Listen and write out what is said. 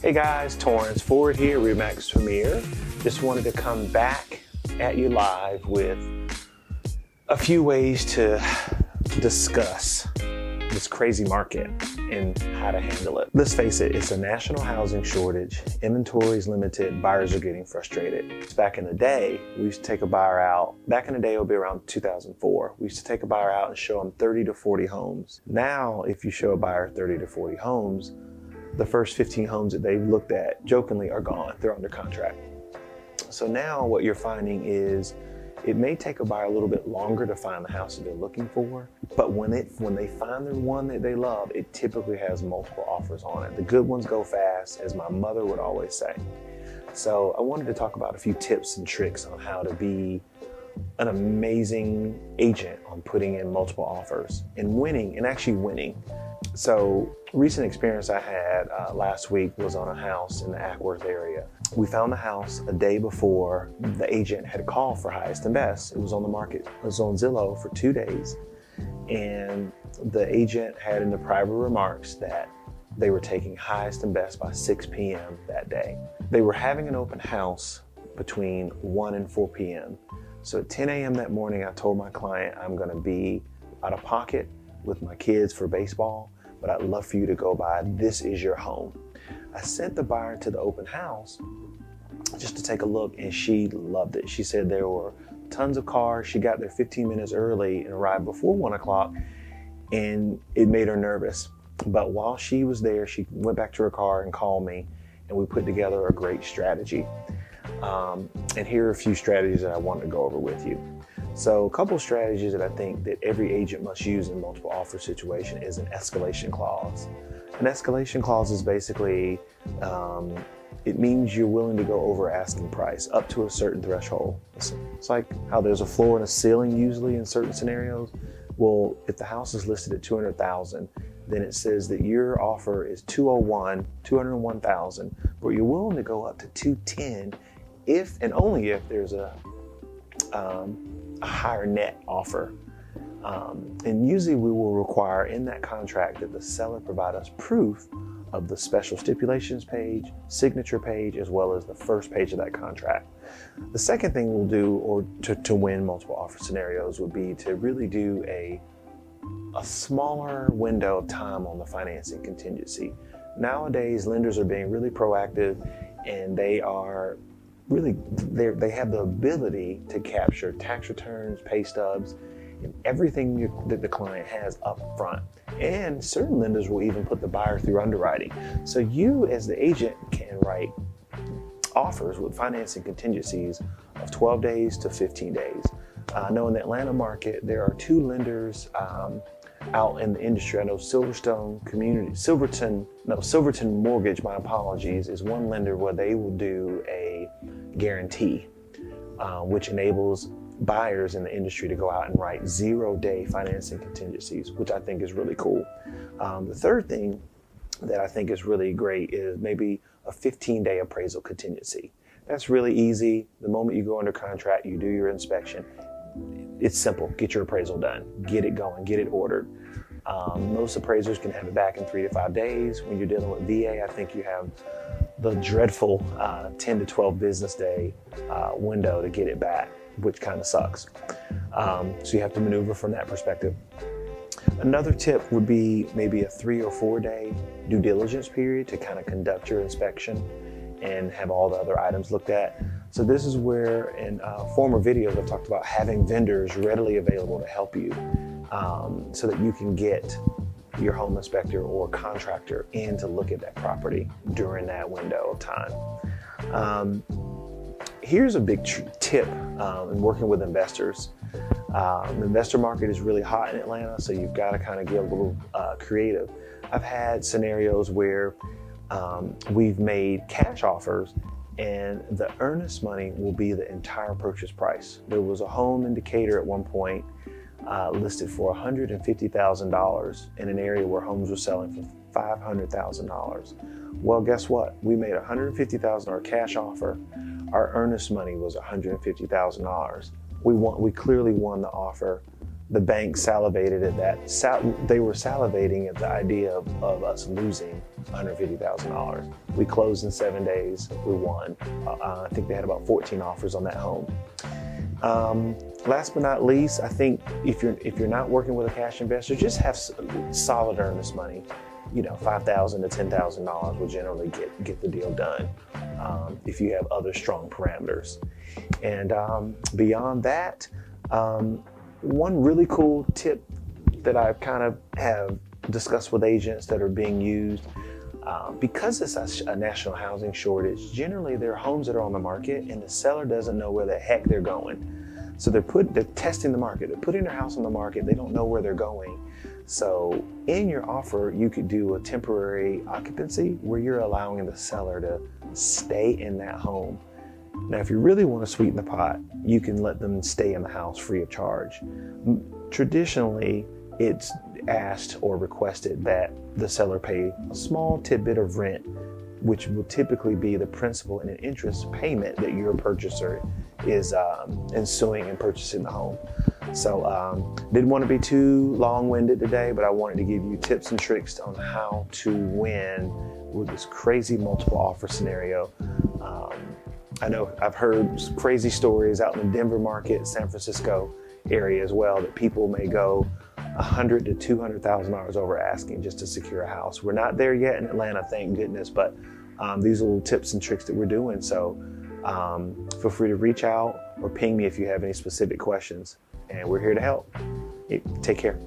Hey guys, Torrance Ford here, RE/MAX Premier. Just wanted to come back at you live with a few ways to discuss this crazy market and how to handle it. Let's face it, it's a national housing shortage. Inventory is limited, buyers are getting frustrated. Back in the day, we used to take a buyer out. Back in the day, it would be around 2004. We used to take a buyer out and show them 30 to 40 homes. Now, if you show a buyer 30 to 40 homes, the first 15 homes that they've looked at jokingly are gone. They're under contract. So now what you're finding is it may take a buyer a little bit longer to find the house that they're looking for, but when they find the one that they love, it typically has multiple offers on it. The good ones go fast, as my mother would always say. So I wanted to talk about a few tips and tricks on how to be an amazing agent on putting in multiple offers and winning, and actually winning. So recent experience I had last week was on a house in the Ackworth area. We found the house a day before the agent had called for highest and best. It was on the market, it was on Zillow for 2 days. And the agent had in the private remarks that they were taking highest and best by 6 p.m. that day. They were having an open house between 1 and 4 p.m. So at 10 a.m. that morning, I told my client I'm gonna be out of pocket with my kids for baseball, but I'd love for you to go by. This is your home. I sent the buyer to the open house just to take a look, and she loved it. She said there were tons of cars. She got there 15 minutes early and arrived before 1 o'clock, and it made her nervous. But while she was there, she went back to her car and called me, and we put together a great strategy. And here are a few strategies that I want to go over with you. So a couple of strategies that I think that every agent must use in multiple offer situation is an escalation clause. An escalation clause is basically, it means you're willing to go over asking price up to a certain threshold. It's like how there's a floor and a ceiling usually in certain scenarios. Well, if the house is listed at $200,000, then it says that your offer is $201,000, but you're willing to go up to $210,000 if and only if there's a higher net offer. And usually we will require in that contract that the seller provide us proof of the special stipulations page, signature page, as well as the first page of that contract. The second thing we'll do, or to win multiple offer scenarios, would be to really do a smaller window of time on the financing contingency. Nowadays, lenders are being really proactive, and they are really, they have the ability to capture tax returns, pay stubs, and everything that the client has up front. And certain lenders will even put the buyer through underwriting. So you as the agent can write offers with financing contingencies of 12 days to 15 days. I know in the Atlanta market, there are 2 lenders out in the industry. I know Silverton Mortgage, my apologies, is one lender where they will do a guarantee, which enables buyers in the industry to go out and write 0-day financing contingencies, which I think is really cool. The third thing that I think is really great is maybe a 15-day appraisal contingency. That's really easy. The moment you go under contract, you do your inspection. It's simple. Get your appraisal done. Get it going. Get it ordered. Most appraisers can have it back in 3 to 5 days. When you're dealing with VA, I think you have the dreadful 10 to 12 business day window to get it back, which kind of sucks. So you have to maneuver from that perspective. Another tip would be maybe a 3 or 4 day due diligence period to kind of conduct your inspection and have all the other items looked at. So this is where in former videos I've talked about having vendors readily available to help you so that you can get your home inspector or contractor in to look at that property during that window of time. Here's a big tip in working with investors. The investor market is really hot in Atlanta, so you've got to kind of get a little creative. I've had scenarios where we've made cash offers and the earnest money will be the entire purchase price. There was a home indicator at one point listed for $150,000 in an area where homes were selling for $500,000. Well, guess what? We made a $150,000 cash offer. Our earnest money was $150,000. We clearly won the offer. The bank salivated at that. They were salivating at the idea of us losing $150,000. We closed in 7 days. We won. I think they had about 14 offers on that home. Last but not least, I think if you're not working with a cash investor, just have solid earnest money. You know, $5,000 to $10,000 will generally get the deal done if you have other strong parameters. And beyond that, one really cool tip that I kind of have discussed with agents that are being used, because it's a national housing shortage, generally there are homes that are on the market and the seller doesn't know where the heck they're going. So they're testing the market, they're putting their house on the market, they don't know where they're going. So in your offer, you could do a temporary occupancy where you're allowing the seller to stay in that home. Now, if you really want to sweeten the pot, you can let them stay in the house free of charge. Traditionally, it's asked or requested that the seller pay a small tidbit of rent, which will typically be the principal and an interest payment that your purchaser is ensuing in purchasing the home. So didn't want to be too long-winded today, but I wanted to give you tips and tricks on how to win with this crazy multiple offer scenario. I know I've heard crazy stories out in the Denver market, San Francisco area as well, that people may go $100,000 to $200,000 over asking just to secure a house. We're not there yet in Atlanta, thank goodness, but these are little tips and tricks that we're doing. So feel free to reach out or ping me if you have any specific questions, and we're here to help. Take care.